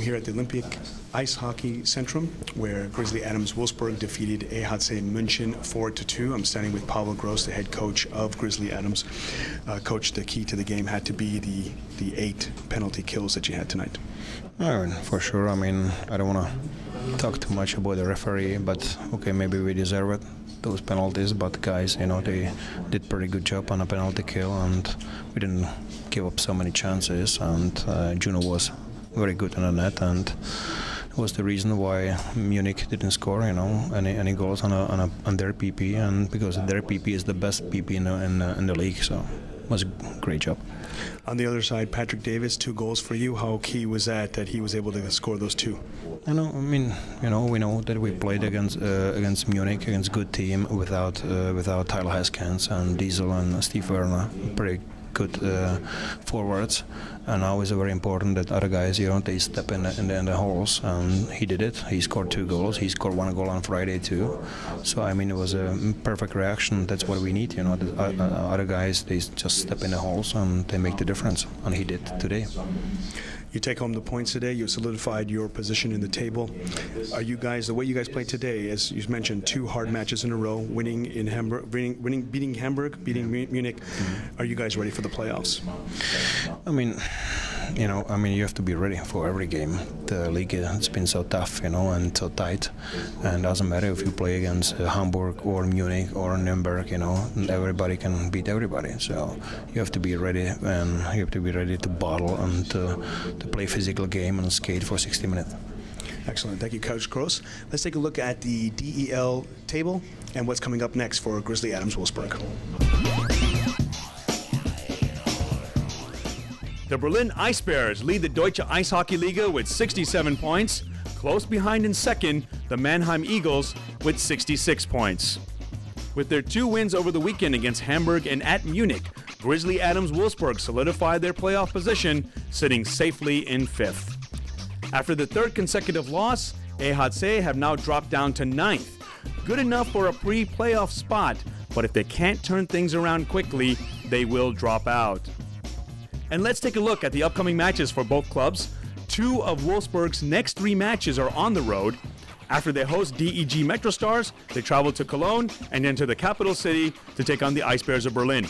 here at the Olympic Ice Hockey Centrum, where Grizzly Adams Wolfsburg defeated EHC München 4-2. I'm standing with Pavel Gross, the head coach of Grizzly Adams. Coach, the key to the game had to be the 8 penalty kills that you had tonight. For sure. I mean, I don't want to talk too much about the referee, but okay, maybe we deserve it, those penalties. But guys, they did pretty good job on a penalty kill, and we didn't give up so many chances. And Juno was very good in the net, and it was the reason why Munich didn't score, any goals on their PP, and because their PP is the best PP in the league, so it was a great job. On the other side, Patrick Davis, 2 goals for you. How key was that he was able to score those 2? We know that we played against Munich, against good team without Tyler Haskins and Diesel and Steve Werner, pretty good forwards, and now it's very important that other guys, they step in the holes, and he did it. He scored 2 goals. He scored 1 goal on Friday too. So I mean, it was a perfect reaction. That's what we need. The other guys, they just step in the holes and they make the difference, and he did today. You take home the points today. You solidified your position in the table. Are you guys, the way you guys played today, as you mentioned, 2 hard matches in a row, winning in Hamburg, beating Hamburg, beating Munich. Are you guys ready for the playoffs? I mean, you have to be ready for every game. The league has been so tough, and so tight. And it doesn't matter if you play against Hamburg or Munich or Nuremberg, everybody can beat everybody. So you have to be ready, and you have to be ready to battle and to play physical game and skate for 60 minutes. Excellent. Thank you, Coach Gross. Let's take a look at the DEL table and what's coming up next for Grizzly Adams Wolfsburg. The Berlin Ice Bears lead the Deutsche Eishockey Liga with 67 points. Close behind in second, the Mannheim Eagles with 66 points. With their 2 wins over the weekend against Hamburg and at Munich, Grizzly Adams Wolfsburg solidified their playoff position, sitting safely in 5th. After the 3rd consecutive loss, EHC have now dropped down to 9th. Good enough for a pre-playoff spot, but if they can't turn things around quickly, they will drop out. And let's take a look at the upcoming matches for both clubs. 2 of Wolfsburg's next 3 matches are on the road. After they host DEG MetroStars, they travel to Cologne and then to the capital city to take on the Ice Bears of Berlin.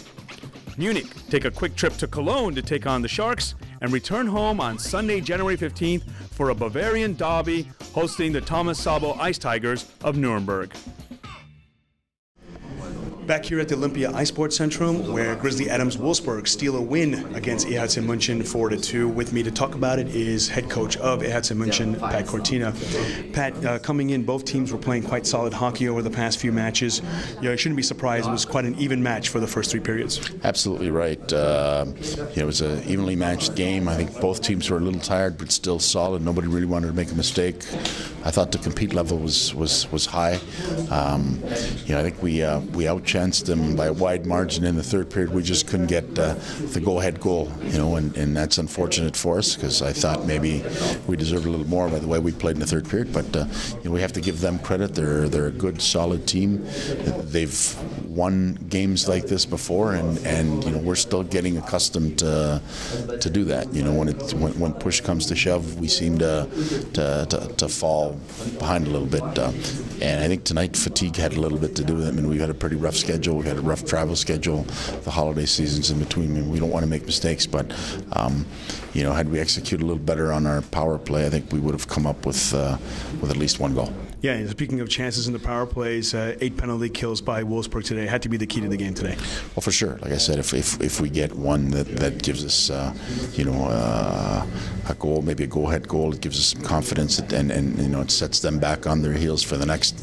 Munich take a quick trip to Cologne to take on the Sharks and return home on Sunday, January 15th for a Bavarian derby hosting the Thomas Sabo Ice Tigers of Nuremberg. Back here at the Olympia Ice Sports Centrum, where Grizzly Adams Wolfsburg steal a win against EHC München 4-2. With me to talk about it is head coach of EHC München, Pat Cortina. Pat, coming in, both teams were playing quite solid hockey over the past few matches. You shouldn't be surprised. It was quite an even match for the first 3 periods. Absolutely right. It was an evenly matched game. I think both teams were a little tired, but still solid. Nobody really wanted to make a mistake. I thought the compete level was high. I think we outchanced them by a wide margin in the 3rd period. We just couldn't get the go-ahead goal, and that's unfortunate for us because I thought maybe we deserved a little more by the way we played in the 3rd period. But we have to give them credit. They're a good, solid team. They've won games like this before, and we're still getting accustomed to do that. When push comes to shove, we seem to fall behind a little bit. And I think tonight fatigue had a little bit to do with it. I mean, we've had a pretty rough schedule. We've had a rough travel schedule. The holiday season's in between. I mean, we don't want to make mistakes, but had we executed a little better on our power play, I think we would have come up with at least 1 goal. Yeah, and speaking of chances in the power plays, 8 penalty kills by Wolfsburg today had to be the key to the game today. Well, for sure. Like I said, if we get one that gives us, a goal, maybe a go-ahead goal, it gives us some confidence, and it sets them back on their heels for the next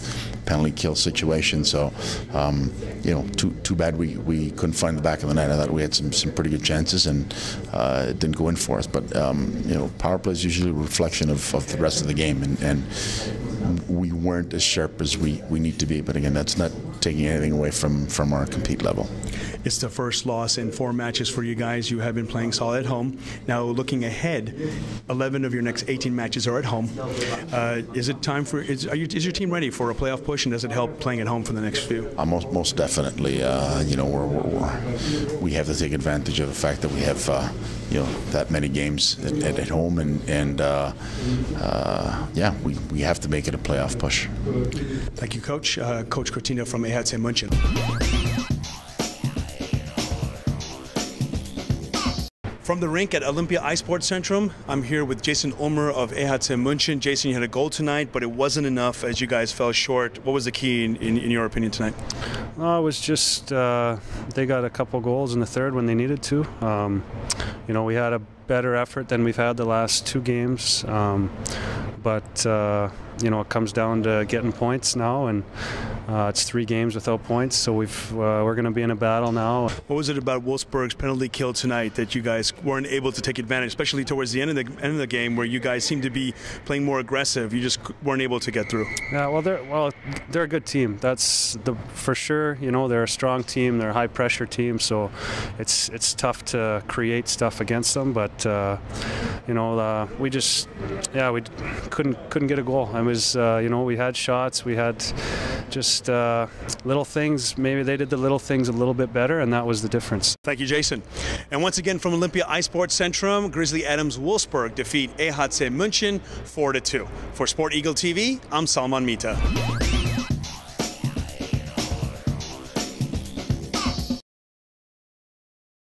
penalty kill situation. So, too bad we couldn't find the back of the net. I thought we had some pretty good chances, and it didn't go in for us. But power play is usually a reflection of the rest of the game, and we weren't as sharp as we need to be. But again, that's not taking anything away from our compete level. It's the first loss in 4 matches for you guys. You have been playing solid at home. Now, looking ahead, 11 of your next 18 matches are at home. Is it time for? Is your team ready for a playoff push, and does it help playing at home for the next few? Most definitely. We have to take advantage of the fact that we have that many games at home, and we have to make it a playoff push. Thank you, Coach. Coach Cortina from EHC München. From the rink at Olympia Sportzentrum, I'm here with Jason Ulmer of EHC München. Jason, you had a goal tonight, but it wasn't enough as you guys fell short. What was the key in your opinion tonight? It was just they got a couple goals in the third when they needed to. We had a better effort than we've had the last 2 games, but it comes down to getting points now, and it's 3 games without points, so we're going to be in a battle now. What was it about Wolfsburg's penalty kill tonight that you guys weren't able to take advantage, especially towards the end of the game, where you guys seemed to be playing more aggressive? You just weren't able to get through. Yeah, they're a good team. That's for sure. They're a strong team. They're a high pressure team, so it's tough to create stuff against them. But we couldn't get a goal. It was we had shots, we had just little things. Maybe they did the little things a little bit better, and that was the difference. Thank you, Jason. And once again from Olympia Sportzentrum, Grizzly Adams Wolfsburg defeat EHC München 4-2. For Sport Eagle TV, I'm Salman Mita.